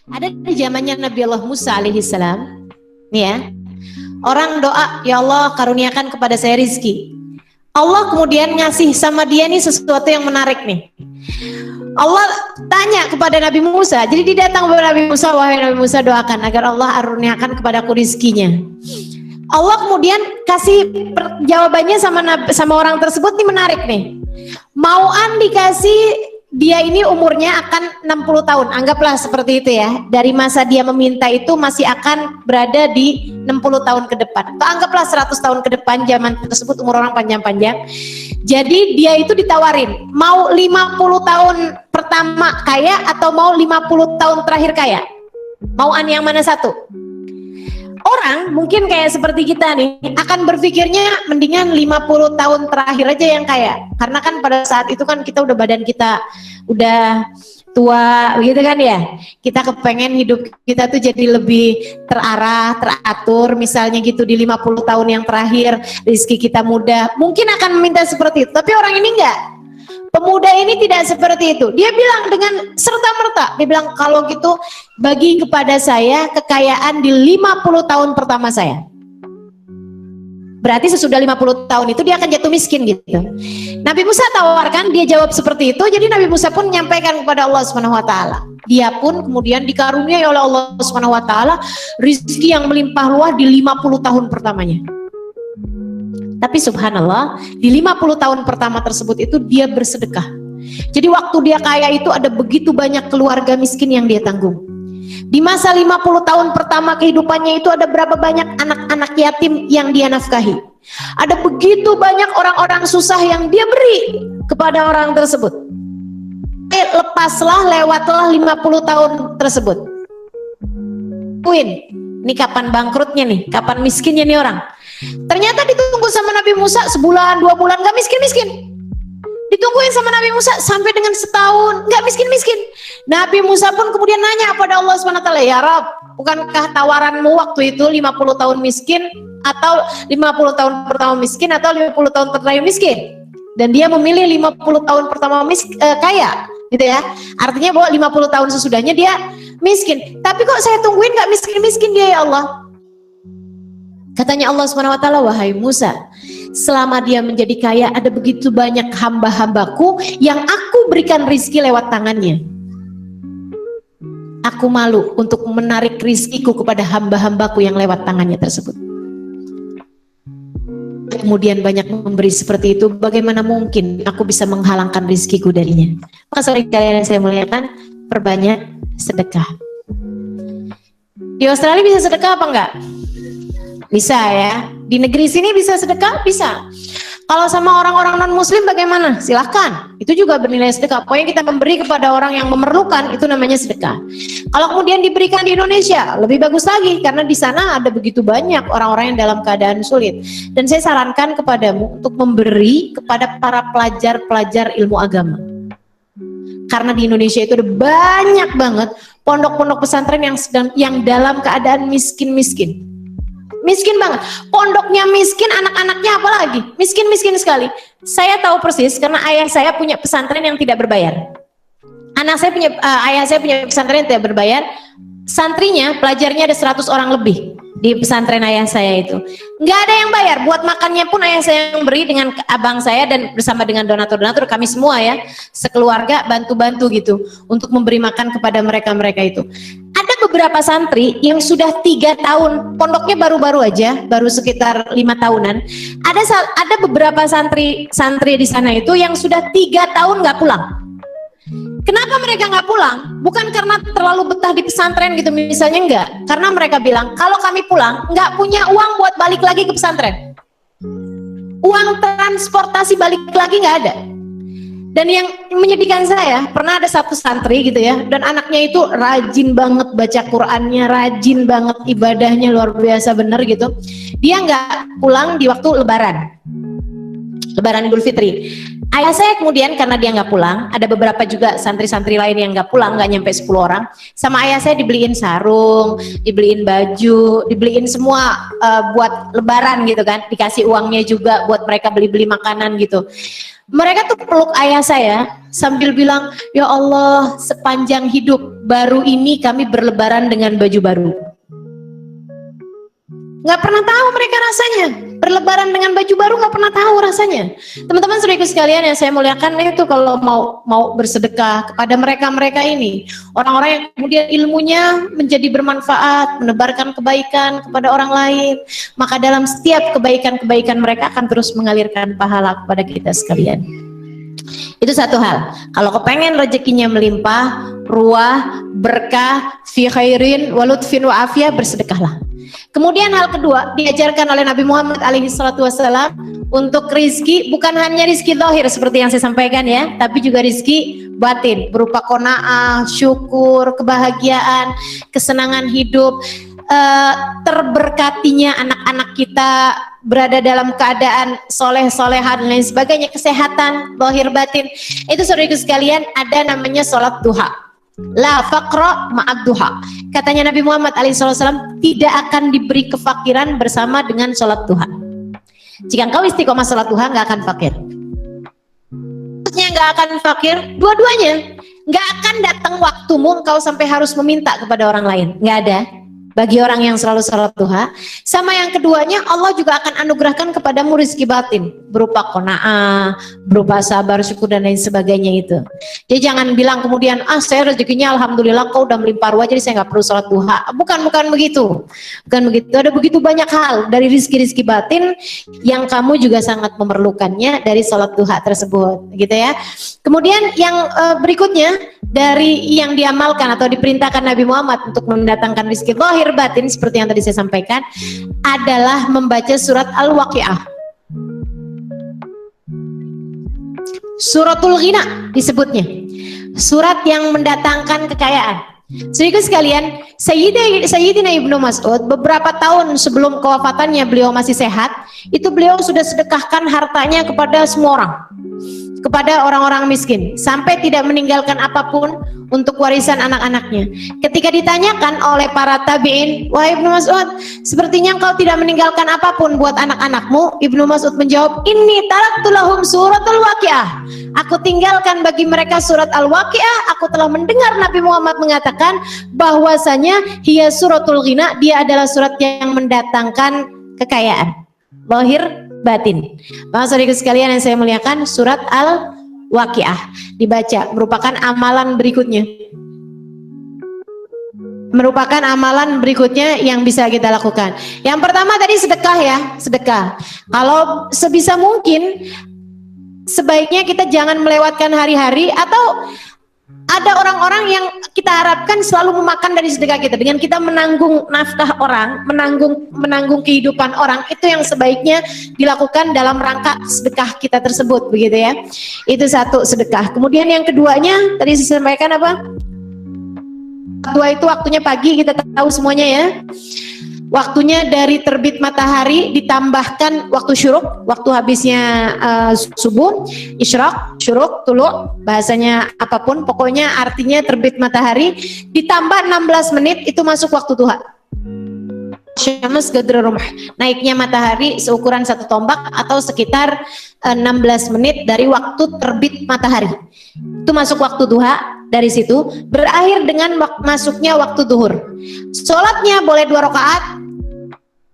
Ada di zamannya Nabi Allah Musa alaihissalam, nih ya, orang doa, ya Allah karuniakan kepada saya rizki. Allah kemudian ngasih sama dia nih sesuatu yang menarik nih. Allah tanya kepada Nabi Musa, jadi dia datang kepada Nabi Musa, wahai Nabi Musa doakan agar Allah aruniakan kepadaku rizkinya. Allah kemudian kasih jawabannya sama orang tersebut nih menarik nih. Mauan dikasih, dia ini umurnya akan 60 tahun, anggaplah seperti itu ya. Dari masa dia meminta itu masih akan berada di 60 tahun ke depan. Atau anggaplah 100 tahun ke depan, zaman tersebut umur orang panjang-panjang. Jadi dia itu ditawarin, mau 50 tahun pertama kaya atau mau 50 tahun terakhir kaya? Mauan yang mana satu? Orang mungkin kayak seperti kita nih akan berpikirnya mendingan 50 tahun terakhir aja yang kaya, karena kan pada saat itu kan kita udah, badan kita udah tua gitu kan ya, kita kepengen hidup kita tuh jadi lebih terarah, teratur misalnya gitu di 50 tahun yang terakhir, rezeki kita mudah, mungkin akan meminta seperti itu. Tapi orang ini enggak, pemuda ini tidak seperti itu. Dia bilang dengan serta-merta, dia bilang kalau gitu bagi kepada saya kekayaan di 50 tahun pertama saya. Berarti sesudah 50 tahun itu dia akan jatuh miskin gitu. Nabi Musa tawarkan, dia jawab seperti itu. Jadi Nabi Musa pun menyampaikan kepada Allah Subhanahu wa taala. Dia pun kemudian dikaruniai oleh Allah Subhanahu wa taala rezeki yang melimpah ruah di 50 tahun pertamanya. Tapi subhanallah, di 50 tahun pertama tersebut itu dia bersedekah. Jadi waktu dia kaya itu ada begitu banyak keluarga miskin yang dia tanggung. Di masa 50 tahun pertama kehidupannya itu ada berapa banyak anak-anak yatim yang dia nafkahi. Ada begitu banyak orang-orang susah yang dia beri kepada orang tersebut. Lepaslah, lewatlah 50 tahun tersebut. Ini kapan bangkrutnya nih, kapan miskinnya nih orang. Ternyata ditunggu sama Nabi Musa sebulan, 2 bulan gak miskin-miskin. Ditungguin sama Nabi Musa sampai dengan setahun gak miskin-miskin. Nabi Musa pun kemudian nanya kepada Allah SWT, ya Rabb, bukankah tawaranmu waktu itu 50 tahun miskin atau 50 tahun pertama miskin atau 50 tahun terakhir miskin? Dan dia memilih 50 tahun pertama kaya gitu ya. Artinya bahwa 50 tahun sesudahnya dia miskin. Tapi kok saya tungguin gak miskin-miskin dia ya Allah? Katanya Allah SWT, wahai Musa, selama dia menjadi kaya ada begitu banyak hamba-hambaku yang aku berikan rizki lewat tangannya. Aku malu untuk menarik rizkiku kepada hamba-hambaku yang lewat tangannya tersebut. Kemudian banyak memberi seperti itu, bagaimana mungkin aku bisa menghalangkan rizkiku darinya? Maka sore kalian yang saya muliakan, perbanyak sedekah. Di Australia bisa sedekah apa enggak? Bisa ya, di negeri sini bisa sedekah, bisa. Kalau sama orang-orang non muslim bagaimana? Silahkan, itu juga bernilai sedekah. Pokoknya kita memberi kepada orang yang memerlukan, itu namanya sedekah. Kalau kemudian diberikan di Indonesia, lebih bagus lagi, karena di sana ada begitu banyak orang-orang yang dalam keadaan sulit. Dan saya sarankan kepadamu untuk memberi kepada para pelajar-pelajar ilmu agama. Karena di Indonesia itu ada banyak banget pondok-pondok pesantren yang dalam keadaan miskin-miskin. Miskin banget, pondoknya miskin, anak-anaknya apalagi miskin-miskin sekali. Saya tahu persis karena ayah saya punya pesantren yang tidak berbayar. Ayah saya punya pesantren yang tidak berbayar. Santrinya, pelajarnya ada 100 orang lebih di pesantren ayah saya itu. Nggak ada yang bayar, buat makannya pun ayah saya yang beri dengan abang saya dan bersama dengan donatur-donatur kami semua ya, sekeluarga bantu-bantu gitu untuk memberi makan kepada mereka-mereka itu. Ada beberapa santri yang sudah 3 tahun, pondoknya baru-baru aja, baru sekitar 5 tahunan. Ada beberapa santri di sana itu yang sudah 3 tahun nggak pulang. Kenapa mereka nggak pulang? Bukan karena terlalu betah di pesantren gitu misalnya, enggak. Karena mereka bilang, kalau kami pulang nggak punya uang buat balik lagi ke pesantren. Uang transportasi balik lagi nggak ada. Dan yang menyedihkan saya, pernah ada satu santri gitu ya, dan anaknya itu rajin banget baca Qur'annya, rajin banget ibadahnya, luar biasa bener gitu. Dia nggak pulang di waktu Lebaran Idul Fitri. Ayah saya kemudian karena dia nggak pulang, ada beberapa juga santri-santri lain yang nggak pulang, nggak nyampe 10 orang. Sama ayah saya dibeliin sarung, dibeliin baju, dibeliin semua buat lebaran gitu kan. Dikasih uangnya juga buat mereka beli-beli makanan gitu. Mereka tuh peluk ayah saya sambil bilang, ya Allah sepanjang hidup baru ini kami berlebaran dengan baju baru. Nggak pernah tahu mereka rasanya berlebaran dengan baju baru, nggak pernah tahu rasanya. Teman-teman saudaraku sekalian yang saya muliakan, itu kalau mau bersedekah kepada mereka ini, orang-orang yang kemudian ilmunya menjadi bermanfaat, menebarkan kebaikan kepada orang lain, maka dalam setiap kebaikan-kebaikan mereka akan terus mengalirkan pahala kepada kita sekalian. Itu satu hal. Kalau kepengen rezekinya melimpah, ruah, berkah, fi khairin, walutfin wa afiyah, bersedekahlah. Kemudian hal kedua, diajarkan oleh Nabi Muhammad SAW untuk rizki, bukan hanya rizki zahir seperti yang saya sampaikan ya, tapi juga rizki batin, berupa qanaah, syukur, kebahagiaan, kesenangan hidup, terberkatinya anak-anak kita berada dalam keadaan soleh-soleha dan lain sebagainya, kesehatan, zahir batin. Itu saudaraku sekalian, ada namanya sholat duha. La faqra ma'ad duha. Katanya Nabi Muhammad SAW, tidak akan diberi kefakiran bersama dengan sholat duha. Jika engkau istiqomah sholat duha, nggak akan fakir. Maksudnya nggak akan fakir, dua-duanya. Nggak akan datang waktumu engkau sampai harus meminta kepada orang lain. Nggak ada. Bagi orang yang selalu sholat duha. Sama yang keduanya, Allah juga akan anugerahkan kepadamu rizki batin, berupa qanaah, berupa sabar, syukur dan lain sebagainya itu. Jadi jangan bilang kemudian, saya rezekinya alhamdulillah kau udah melimpah ruah jadi saya nggak perlu sholat duha. Bukan begitu. Bukan begitu. Ada begitu banyak hal dari rizki-rizki batin yang kamu juga sangat memerlukannya dari sholat duha tersebut, gitu ya. Kemudian yang berikutnya dari yang diamalkan atau diperintahkan Nabi Muhammad untuk mendatangkan rizki zahir batin seperti yang tadi saya sampaikan adalah membaca surat Al-Waqiah. Suratul Ghina disebutnya. Surat yang mendatangkan kekayaan. Saudaraku sekalian, Sayyidina Ibnu Mas'ud beberapa tahun sebelum kewafatannya beliau masih sehat, itu beliau sudah sedekahkan hartanya kepada semua orang, kepada orang-orang miskin, sampai tidak meninggalkan apapun untuk warisan anak-anaknya. Ketika ditanyakan oleh para tabi'in, wahai Ibnu Mas'ud, sepertinya engkau tidak meninggalkan apapun buat anak-anakmu. Ibnu Mas'ud menjawab, inni taraktu lahum suratul Waqiah. Aku tinggalkan bagi mereka surat Al-Waqiah. Aku telah mendengar Nabi Muhammad mengatakan bahwasanya hiya suratul ghina, dia adalah surat yang mendatangkan kekayaan lahir batin. Saudaraku sekalian yang saya muliakan, surat Al-Waqiah dibaca merupakan amalan berikutnya. Merupakan amalan berikutnya yang bisa kita lakukan. Yang pertama tadi sedekah ya, sedekah. Kalau sebisa mungkin sebaiknya kita jangan melewatkan hari-hari, atau ada orang-orang yang kita harapkan selalu memakan dari sedekah kita dengan kita menanggung nafkah orang, menanggung kehidupan orang. Itu yang sebaiknya dilakukan dalam rangka sedekah kita tersebut, begitu ya. Itu satu, sedekah. Kemudian yang keduanya tadi saya sampaikan apa? Dua itu waktunya pagi, kita tahu semuanya ya. Waktunya dari terbit matahari ditambahkan waktu syuruk, waktu habisnya subuh, isyraq, syuruk, tulu, bahasanya apapun, pokoknya artinya terbit matahari, ditambah 16 menit itu masuk waktu duha. Syams gadra rumah, naiknya matahari seukuran satu tombak atau sekitar 16 menit dari waktu terbit matahari. Itu masuk waktu duha. Dari situ berakhir dengan masuknya waktu duhur. Sholatnya boleh 2 rakaat,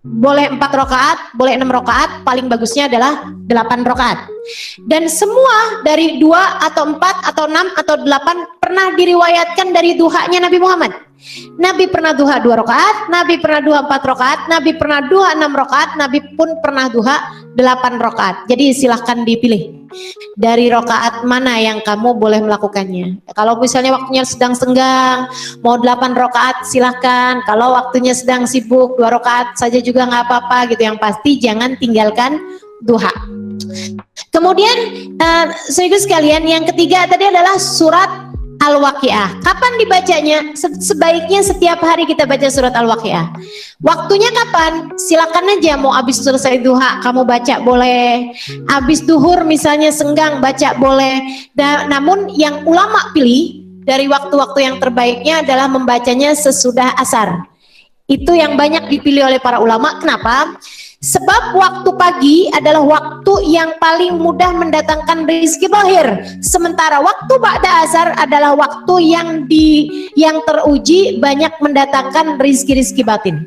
boleh 4 rakaat, boleh 6 rakaat, paling bagusnya adalah 8 rakaat. Dan semua dari 2 atau 4 atau 6 atau 8 pernah diriwayatkan dari duhanya Nabi Muhammad. Nabi pernah duha 2 rakaat, Nabi pernah duha 4 rakaat, Nabi pernah duha 6 rakaat, Nabi pun pernah duha 8 rakaat. Jadi silahkan dipilih dari rakaat mana yang kamu boleh melakukannya. Kalau misalnya waktunya sedang senggang, mau 8 rakaat silahkan. Kalau waktunya sedang sibuk 2 rakaat saja juga nggak apa-apa gitu. Yang pasti jangan tinggalkan duha. Kemudian saudara sekalian, yang ketiga tadi adalah surat Al-Waqiah. Kapan dibacanya? Sebaiknya setiap hari kita baca surat Al-Waqiah. Waktunya kapan? Silakan aja, mau habis selesai duha kamu baca boleh, habis duhur misalnya senggang baca boleh. Namun yang ulama pilih dari waktu-waktu yang terbaiknya adalah membacanya sesudah asar. Itu yang banyak dipilih oleh para ulama. Kenapa? Sebab waktu pagi adalah waktu yang paling mudah mendatangkan rezeki zahir. Sementara waktu ba'da asar adalah waktu yang teruji banyak mendatangkan rezeki batin.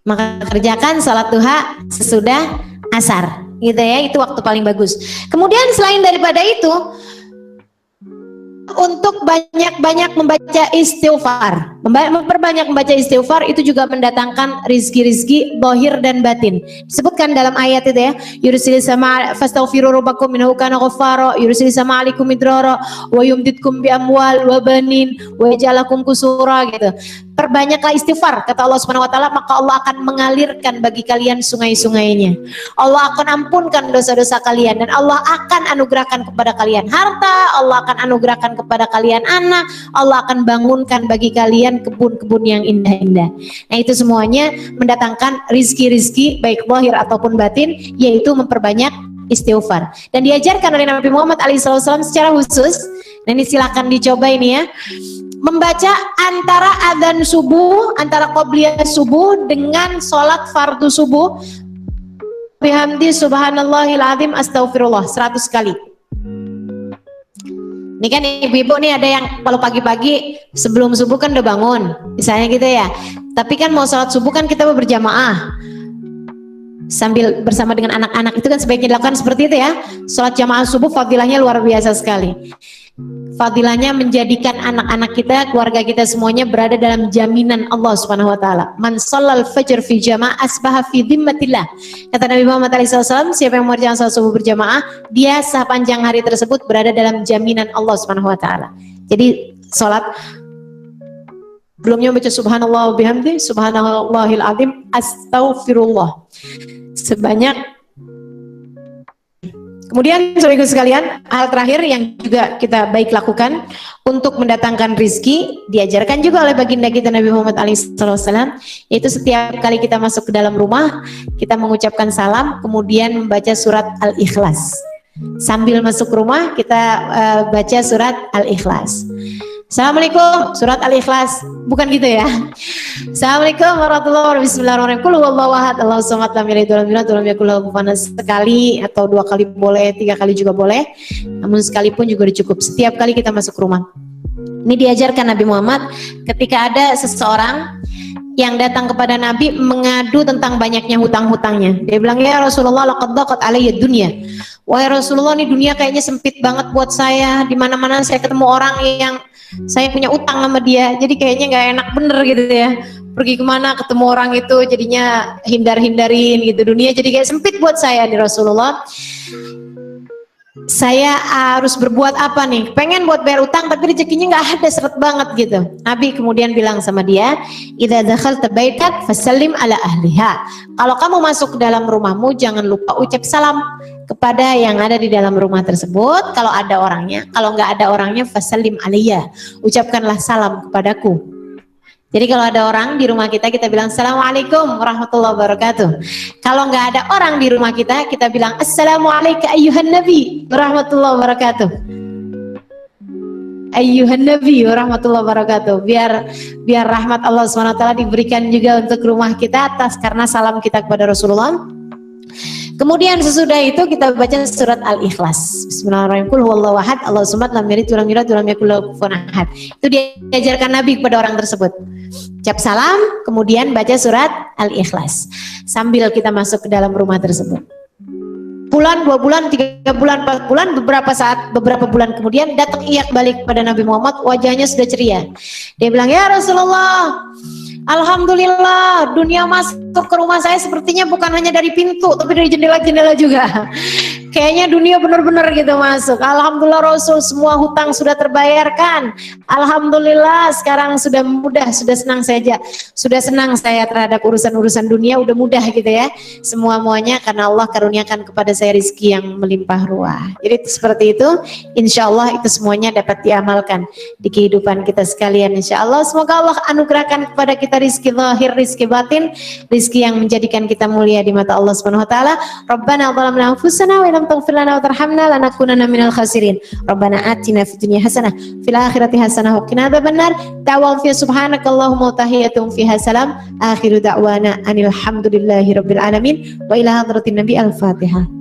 Maka kerjakan salat duha sesudah asar. Gitu ya, itu waktu paling bagus. Kemudian selain daripada itu, untuk banyak-banyak membaca istighfar, memperbanyak membaca istighfar itu juga mendatangkan rizki-rizki zahir dan batin. Disebutkan dalam ayat itu ya, yursilis sama fastaghfiru rabbakum innahu kana ghaffara yursilis sama alaikum midrara wa yumditkum bi amwal wa banin wa yaj'alakum qusura gitu. Perbanyaklah istighfar kata Allah Subhanahu wa taala, maka Allah akan mengalirkan bagi kalian sungai-sungainya. Allah akan ampunkan dosa-dosa kalian dan Allah akan anugerahkan kepada kalian harta, Allah akan anugerahkan kepada kalian anak, Allah akan bangunkan bagi kalian kebun-kebun yang indah-indah. Nah, itu semuanya mendatangkan rizki-rizki baik zahir ataupun batin, yaitu memperbanyak istighfar. Dan diajarkan oleh Nabi Muhammad SAW secara khusus. Nah, ini silakan dicoba ini ya. Membaca antara adzan subuh, antara qobliyah subuh dengan sholat fardu subuh, bihamdi subhanallahil azim astaghfirullah 100 kali. Ini kan ibu-ibu nih ada yang kalau pagi-pagi sebelum subuh kan udah bangun, misalnya gitu ya. Tapi kan mau sholat subuh kan kita berjamaah sambil bersama dengan anak-anak, itu kan sebaiknya dilakukan seperti itu ya. Sholat jamaah subuh fadilahnya luar biasa sekali. Fadilahnya menjadikan anak-anak kita, keluarga kita semuanya berada dalam jaminan Allah Subhanahu wa taala. Man shallal fajr fi jamaah asbaha fi dhimmatillah. Kata Nabi Muhammad SAW, siapa yang mengerjakan salat subuh berjamaah, dia sepanjang hari tersebut berada dalam jaminan Allah Subhanahu wa taala. Jadi salat belumnya baca subhanallah wa bihamdi subhanallahil azim astaghfirullah sebanyak. Kemudian saudaraku sekalian, hal terakhir yang juga kita baik lakukan untuk mendatangkan rizki, diajarkan juga oleh baginda kita Nabi Muhammad SAW, yaitu setiap kali kita masuk ke dalam rumah, kita mengucapkan salam, kemudian membaca surat Al-Ikhlas. Sambil masuk rumah, kita baca surat Al-Ikhlas. Assalamualaikum, surat Al-Ikhlas, bukan gitu ya. Assalamualaikum warahmatullahi wabarakatuh. Bismillahirrahmanirrahim. Qul huwallahu ahad, Allahus samad, lam yalid walam yulad walam yakul lahu kufuwan ahad. Sekali atau 2 kali boleh, 3 kali juga boleh. Namun sekali pun juga cukup. Setiap kali kita masuk rumah. Ini diajarkan Nabi Muhammad ketika ada seseorang yang datang kepada Nabi mengadu tentang banyaknya hutang-hutangnya. Dia bilang, "Ya Rasulullah, laqad daqat alayya dunya." Wahai Rasulullah, ini dunia kayaknya sempit banget buat saya. Di mana-mana saya ketemu orang yang saya punya utang sama dia, jadi kayaknya nggak enak bener gitu ya. Pergi kemana ketemu orang itu jadinya hindar-hindarin gitu. Dunia jadi kayak sempit buat saya nih Rasulullah. Saya harus berbuat apa nih? Pengen buat bayar utang tapi rezekinya nggak ada, seret banget gitu. Nabi kemudian bilang sama dia, "Idza dakhalta baitak fasallim ala ahliha." Kalau kamu masuk ke dalam rumahmu, jangan lupa ucap salam kepada yang ada di dalam rumah tersebut. Kalau ada orangnya, kalau nggak ada orangnya, fasallim alayya, ucapkanlah salam kepadaku. Jadi kalau ada orang di rumah kita, kita bilang assalamualaikum warahmatullahi wabarakatuh. Kalau nggak ada orang di rumah kita, kita bilang assalamualaikum ayyuhan nabi warahmatullahi wabarakatuh. Ayyuhan nabi warahmatullahi wabarakatuh. Biar rahmat Allah SWT diberikan juga untuk rumah kita atas karena salam kita kepada Rasulullah. Kemudian sesudah itu kita baca surat Al-Ikhlas. Bismillahirrahmanirrahim. Qul huwallahu ahad, Allahus samad, lam yalid walam yulad walam yakul lahu kufuwan ahad. Itu diajarkan Nabi kepada orang tersebut. Ucap salam, kemudian baca surat Al-Ikhlas sambil kita masuk ke dalam rumah tersebut. Bulan, 2 bulan, 3 bulan, 4 bulan, beberapa bulan kemudian datang Iyak balik kepada Nabi Muhammad, wajahnya sudah ceria. Dia bilang, "Ya Rasulullah, alhamdulillah, dunia masuk ke rumah saya sepertinya bukan hanya dari pintu, tapi dari jendela-jendela juga. Kayaknya dunia benar-benar gitu masuk. Alhamdulillah Rasul, semua hutang sudah terbayarkan. Alhamdulillah sekarang sudah mudah, sudah senang saja. Sudah senang saya terhadap urusan-urusan dunia, udah mudah gitu ya. Semua-muanya karena Allah karuniakan kepada saya rizki yang melimpah ruah. Jadi seperti itu, insya Allah itu semuanya dapat diamalkan di kehidupan kita sekalian. Insya Allah semoga Allah anugerahkan kepada kita rizki zahir, rizki batin, rizki yang menjadikan kita mulia di mata Allah Subhanahu wa taala. Rabbana zalamna anfusana wa illam taghfir lana wa tarhamna lanakunanna minal khasirin. Rabbana atina fid dunya hasanah fil akhirati hasanah wa qina adzabannar. Ta'awun fi subhanakallahumma wa tahiyyatuhum fiha salam. Akhiru da'wana anil hamdulillahi rabbil alamin wa ila hadratin nabi al-Fatihah.